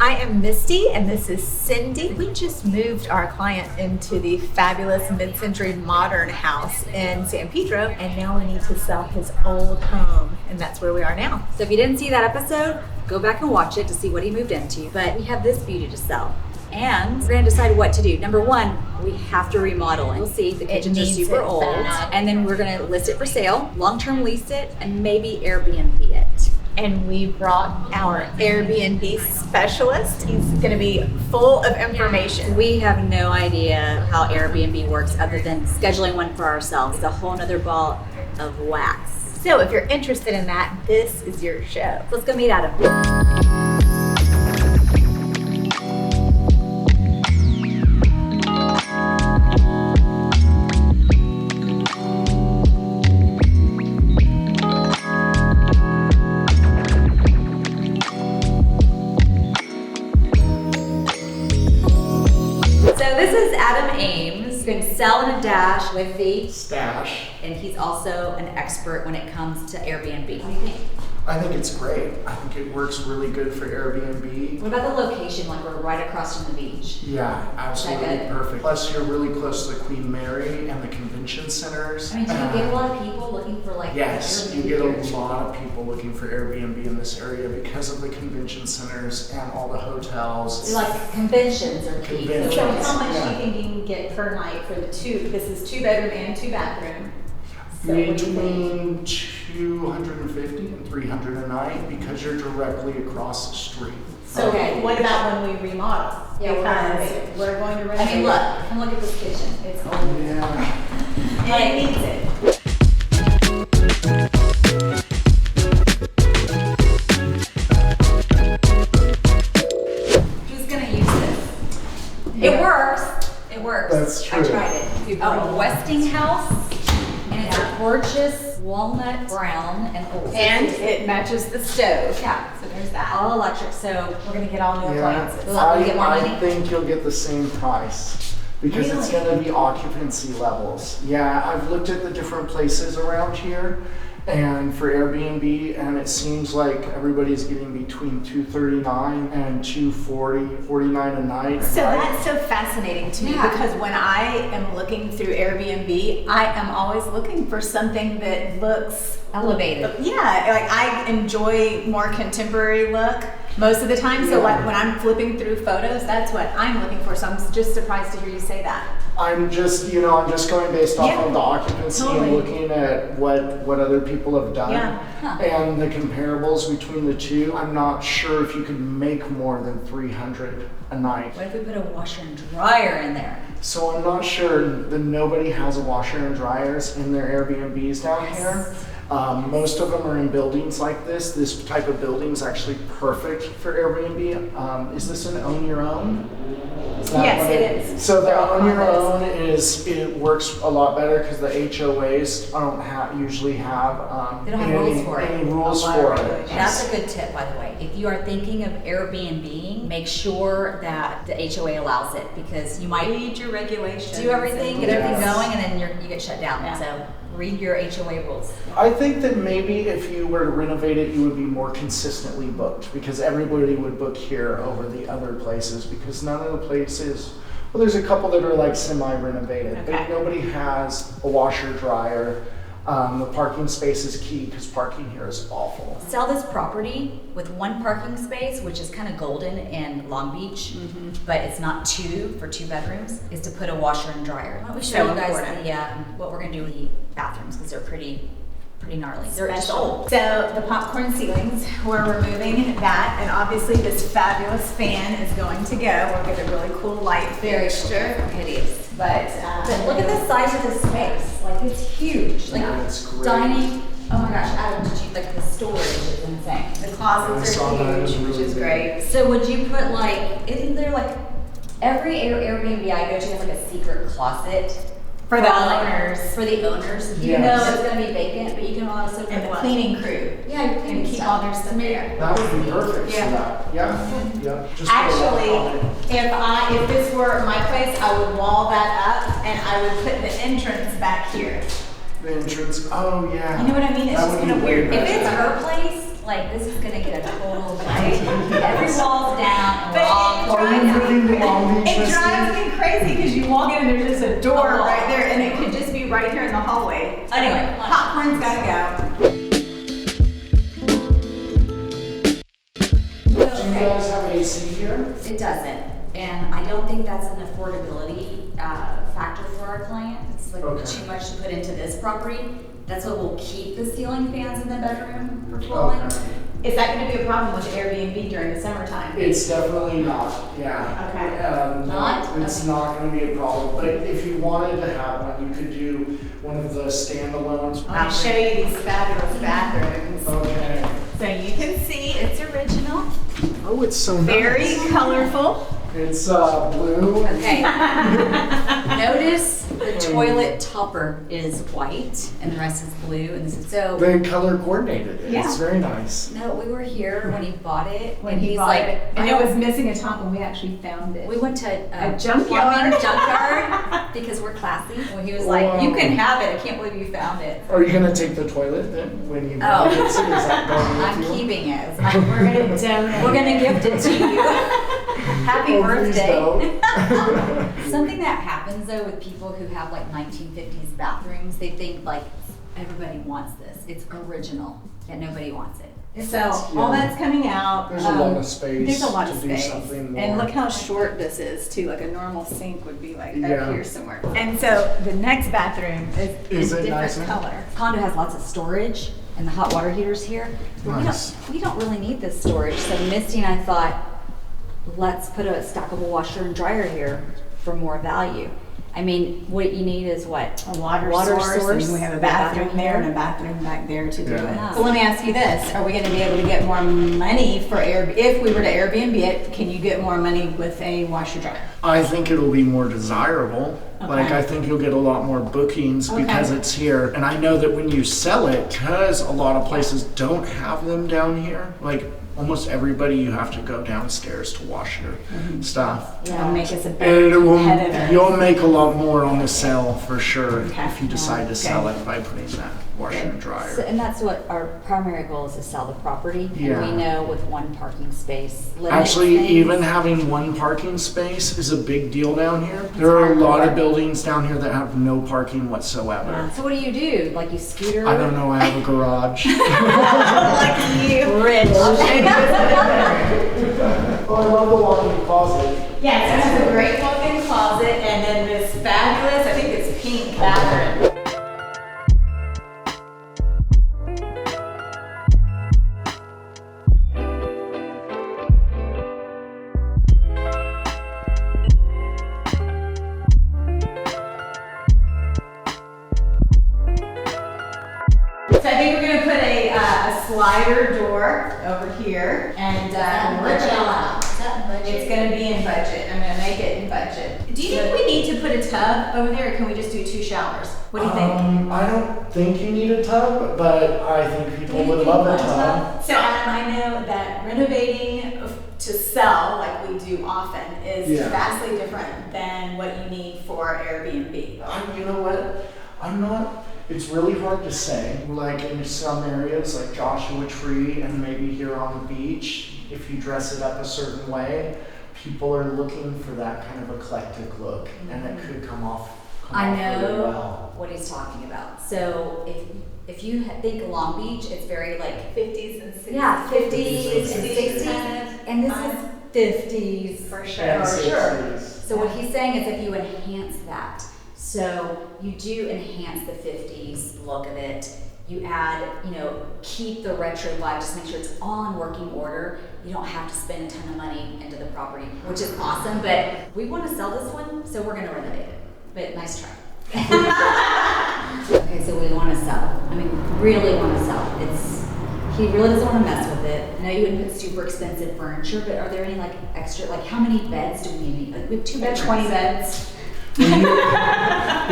I am Misty and this is Cindy. We just moved our client into the fabulous mid-century modern house in San Pedro, and now we need to sell his old home, and that's where we are now. So if you didn't see that episode, go back and watch it to see what he moved into. But we have this beauty to sell. And we're gonna decide what to do. Number one, we have to remodel it. You'll see the kitchens are super old. And then we're gonna list it for sale, long-term lease it, and maybe Airbnb it. And we brought our Airbnb specialist. He's gonna be full of information. We have no idea how Airbnb works other than scheduling one for ourselves. It's a whole nother ball of wax. So if you're interested in that, this is your show. Let's go meet Adam. This is Adam Ames. He's going to sell in a dash with the stash. And he's also an expert when it comes to Airbnb. What do you think? I think it's great. I think it works really good for Airbnb. What about the location? Like we're right across from the beach. Yeah, absolutely perfect. Plus you're really close to the Queen Mary and the convention centers. I mean, do you get a lot of people looking for like Yes, Airbnb? you get a lot of people looking for Airbnb in this area because of the convention centers and all the hotels. They're like conventions are key. Conventions. So how much do you think you can get per night for the two? This is 2-bedroom and 2-bathroom. So between 250 and 300 a night because you're directly across the street. So what about when we remodel? Yeah, because we're going to renovate. I mean, look, come look at this kitchen. It's old. Yeah. And it needs it. Who's gonna use this? It works. It works. That's true. I tried it. A Westinghouse, and it's a gorgeous walnut brown and old. And it matches the stove. Yeah. So there's that. All electric. So We're going to get all new appliances. Will we get more money? I think you'll get the same price because it's Really? going to be occupancy levels. Yeah, I've looked at the different places around here and for Airbnb, and it seems like everybody's getting between $239 and $249 a night. So that's so fascinating to me because when I am looking through Airbnb, I am always looking for something that looks Elevated. Yeah, like I enjoy more contemporary look most of the time. So like when I'm flipping through photos, that's what I'm looking for. So I'm just surprised to hear you say that. I'm just going based off of the occupancy and looking at what other people have done and the comparables between the two. I'm not sure if you could make more than $300 a night. What if we put a washer and dryer in there? So I'm not sure that nobody has a washer and dryers in their Airbnbs down here. Most of them are in buildings like this. This type of building is actually perfect for Airbnb. Is this an own your own? Yes, it is. So the own your own it works a lot better because the HOAs don't usually have They don't have rules for it. any rules for it. That's a good tip, by the way. If you are thinking of Airbnb, make sure that the HOA allows it because you might Read your regulations. do everything, get everything Yes. going, and then you get shut down. Yeah. So read your HOA rules. I think that maybe if you were to renovate it, you would be more consistently booked because everybody would book here over the other places because none of the places, well, there's a couple that are like semi-renovated, but nobody has a washer dryer. The parking space is key because parking here is awful. Sell this property with one parking space, which is kind of golden in Long Beach, but it's not two for 2 bedrooms, is to put a washer and dryer. Why don't we show you guys what we're gonna do with the bathrooms because they're pretty gnarly. They're just old. So the popcorn ceilings, we're removing that, and obviously this fabulous fan is going to go. We'll get a really cool light fixture. It is. But Look at the size of this space. Like it's huge. Like It's great. dining. Oh my gosh, Adam, did you like the storage is insane. the closets are huge, which is great. So would you put like, isn't there like every Airbnb I go to has like a secret closet For the owners. For the owners, you Yes. know it's gonna be vacant, but you can also put And the what? cleaning crew. Yeah, you're cleaning And keep stuff. all their stuff there. That would be perfect for Yeah. that. Yeah. Just put a Actually, lock on it. if this were my place, I would wall that up and I would put the entrance back here. The entrance. Oh yeah. You know what I mean? It's That just would kind of be way weird. If better. it's her place, Like, this is gonna get a total, right? Every wall's down, and we're all But Are you moving to Long Beach, it Misty? drives me crazy because you walk in and there's just a door Oh. right there, and it could just be right here in the hallway. Anyway, Popcorn's gotta Do you guys have AC here? It doesn't, and I don't think that's an affordability factor for our client. It's like Okay. too much to put into this property. That's what will keep the ceiling fans in the bedroom for cooling. Okay. go. Is that gonna be a problem with Airbnb during the summertime? It's definitely not, yeah. Okay. Not? It's not gonna be a problem, but if you wanted to have one, you could do one of the standalones. I'll show you these fabulous bathrooms. Okay. So you can see it's original, Oh, it's so nice. very colorful. It's blue. Okay. Notice the toilet topper is white and the rest is blue, and this is so. They color coordinated it. Yeah. It's very nice. No, we were here when he bought it, When and he he's bought like, it, and I it was don't- missing a top, and we actually found it. We went to A junkyard. plumbing junkyard because we're classy. Well, he was like, "You can have it. I can't believe you found it." Are you gonna take the toilet then when you Oh. get it? Is that going with I'm you? keeping it. We're gonna donate. We're gonna gift it to you. Happy Oh, please birthday. don't. Something that happens though with people who have like 1950s bathrooms, they think like everybody wants this. It's original, yet nobody wants it. So all that's coming out. There's a lot of space There's a lot to of do space. something more. And look how short this is too. Like a normal sink would be like Yeah. up here somewhere. And so the next bathroom is Is a it different nicer? color. Condo has lots of storage and the hot water heaters here. But Nice. we don't really need this storage. So Misty and I thought, let's put a stackable washer and dryer here for more value. I mean, what you need is what? A water source, and we have a bathroom there and a bathroom back there to do Yeah. it. So let me ask you this, are we gonna be able to get more money for if we were to Airbnb it, can you get more money with a washer dryer? I think it'll be more desirable. Like, Okay. I think you'll get a lot more bookings because Okay. it's here. And I know that when you sell it, because a lot of places don't have them down here, like almost everybody, you have to go downstairs to wash your stuff. It'll make us a And better it will, competitor. you'll make a lot more on the sale for sure Okay. if you decide to sell Okay. it by putting that washer and So, dryer. and that's what our primary goal is, to sell the property. Yeah. And we know with one parking space. limits Actually, things. even having one parking space is a big deal down here. There are a lot of buildings down here that have no parking whatsoever. So what do? Like you scooter? I don't know, I have a garage. Like you. Rich. Oh, I love the walk-in closet. Yes, it has a great walk-in closet and then this fabulous, I think it's pink bathroom. So I think we're gonna put a slider door over here and it's gonna be in budget. I'm gonna make it in budget. Do you think we need to put a tub over there, or can we just do 2 showers? What do you think? I don't think you need a tub, but I think people would love a tub. So I know that renovating to sell, like we do often, is Yeah. vastly different than what you need for Airbnb. You know what? It's really hard to say. Like in some areas, like Joshua Tree and maybe here on the beach, if you dress it up a certain way, people are looking for that kind of eclectic look, and it could come off I really know well. what he's talking about. So if you think Long Beach, it's very like 50s and 60s. yeah 50s and 60s, 60s, and this is 50s For sure. And For sure. 60s. So what he's saying is if you enhance that, so you do enhance the 50s look of it. You add, keep the retro vibe, just make sure it's all in working order. You don't have to spend a ton of money into the property, which is awesome, but we want to sell this one, so we're gonna renovate it. But nice try. Okay, so we want to sell. I mean, really want to sell. He really doesn't want to mess with it. I know you wouldn't put super expensive furniture, but are there any like extra, like how many beds do we need? Like we have 2 bedrooms. 20 beds. Yeah,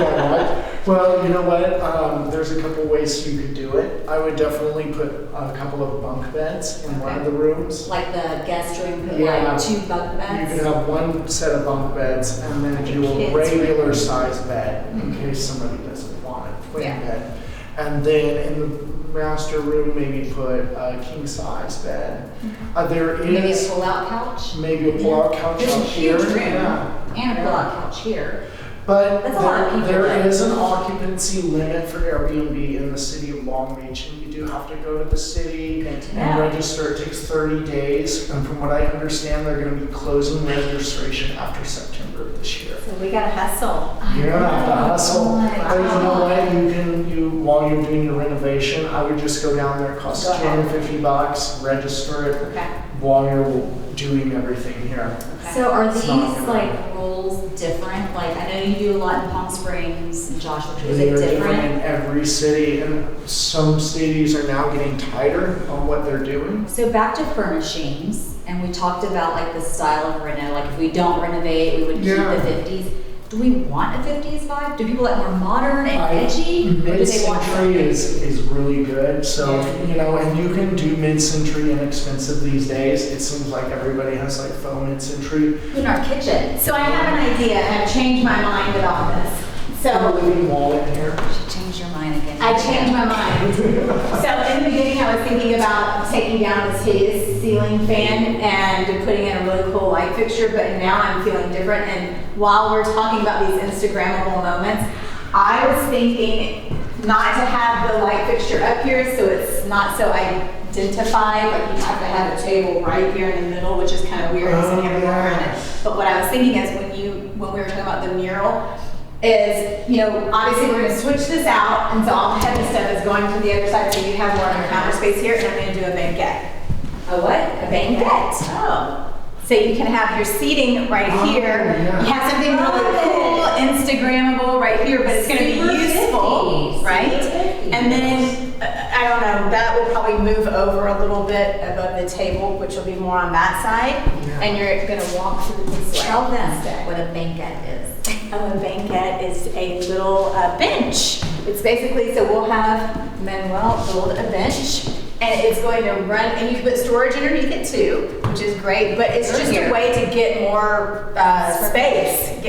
right. Well, you know what? There's a couple ways you could do it. I would definitely put a couple of bunk beds in one of the rooms. Like the guest room, put Yeah. like 2 bunk You beds. could have one set of bunk beds and then do a Kids' regular room. size bed in case somebody doesn't want a twin Yeah. bed. And then in the master room, maybe put a king size bed. There is Maybe a pull-out couch. maybe a pull-out couch There's a up here. huge room Yeah. and a pull-out couch here. But That's a lot of people, there though. is an occupancy limit for Airbnb in the city of Long Beach, and you do have to go to the city and Yeah. register. It takes 30 days, and from what I understand, they're going to be closing registration after September of this year. So we gotta hustle. You're gonna have to hustle. Oh my But you know God. what? While you're doing your renovation, I would just go down there, it costs Go ahead. $250, register it Okay. while you're doing everything here. So are It's these not gonna- like rules different? Like I know you do a lot in Palm Springs and Joshua. Is They it are different different? in every city, and some cities are now getting tighter on what they're doing. So back to furnishings, and we talked about like the style of reno. Like if we don't renovate, we would keep Yeah. the 50s. Do we want a 50s vibe? Do people like more modern and edgy? Or do they want Mid-century something? is really good. So, Yeah. you know, and you can do mid-century inexpensive these days. It seems like everybody has like faux mid-century. In our kitchen. So I have an idea, and I've changed my mind about this. A So living wall in here. You should change your mind again. I changed my mind. So in the beginning, I was thinking about taking down this hideous ceiling fan and putting in a really cool light fixture, but now I'm feeling different. And while we're talking about these Instagrammable moments, I was thinking not to have the light fixture up here so it's not so identified, like you have to have a table right here in the middle, which is kind of weird. It's in everywhere. But what I was thinking is when we were talking about the mural, is, you know, obviously we're gonna switch this out, and so all the heavy stuff is going to the other side, so you have more of your counter space here, and I'm gonna do a banquette. A what? A banquet. Oh. So you can have your seating right Oh, here. yeah. You have something really cool, Instagrammable right here, but it's gonna be Super useful, 50s, right? super 50s. And then, I don't know, that will probably move over a little bit above the table, which will be more on that side, Yeah. and you're gonna walk through this way. Tell them instead. what a banquet is. A banquette is a little bench. It's basically, so we'll have Manuel build a bench, and it's going to run, and you can put storage underneath it too, which is great, but it's just a way to get more space.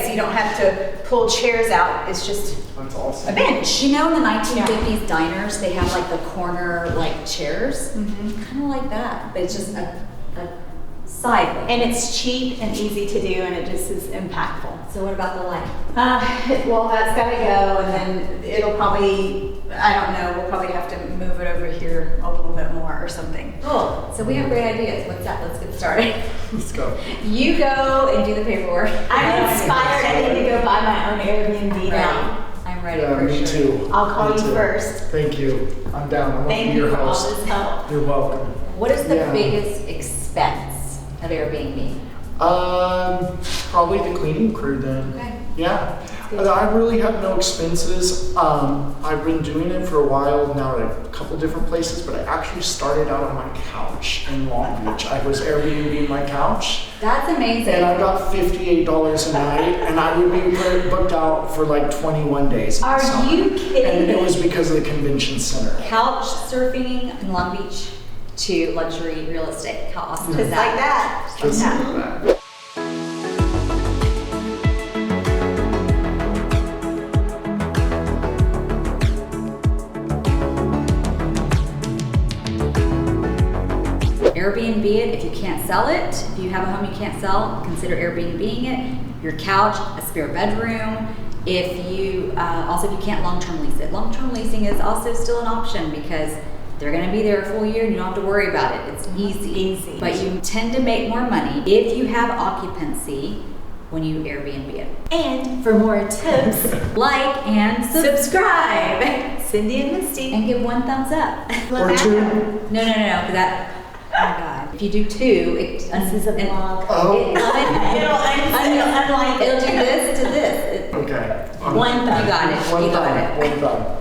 So you don't have to pull chairs out. It's just That's a awesome. bench. You know, in the 1950s diners, they have like the corner like chairs, kind of like that, but it's just a side. And it's cheap and easy to do, and it just is impactful. So what about the light? Well, that's gotta go, and then it'll probably, I don't know, we'll probably have to move it over here a little bit more or something. Cool. So we have great ideas. What's that? Let's get started. Let's go. You go and do the paperwork. I'm inspired. I need to go buy my own Airbnb now. I'm ready Yeah, for me sure. too. I'll call Me you too. first. Thank you. I'm down. I want to Thank be you your for all host. this help. You're welcome. What is the Yeah. biggest expense of Airbnb? Probably the cleaning crew then. Okay. Yeah. I really have no expenses. I've been doing it for a while now at a couple different places, but I actually started out on my couch in Long Beach. I was Airbnb my couch, That's amazing. and I got $58 a night, and I would be booked out for like 21 days. in the Are summer. you kidding And it me? was because of the convention center. Couch surfing in Long Beach to luxury real estate. How awesome is Just that? like that. Just Yeah. like that. Airbnb it if you can't sell it. If you have a home you can't sell, consider Airbnb-ing it. Your couch, a spare bedroom. If you also if you can't long-term lease it. Long-term leasing is also still an option because they're going to be there a full year and you don't have to worry about it. It's easy. Easy. But you tend to make more money if you have occupancy when you Airbnb it. And for more tips, Like and subscribe. Cindy and Misty. and give one thumbs up. Or two. No, 'cause that. Oh my God! If you do two, This is a vlog. Oh. It'll do this to this. Okay. One thumb. You got it. One You got thumb. it. One thumb.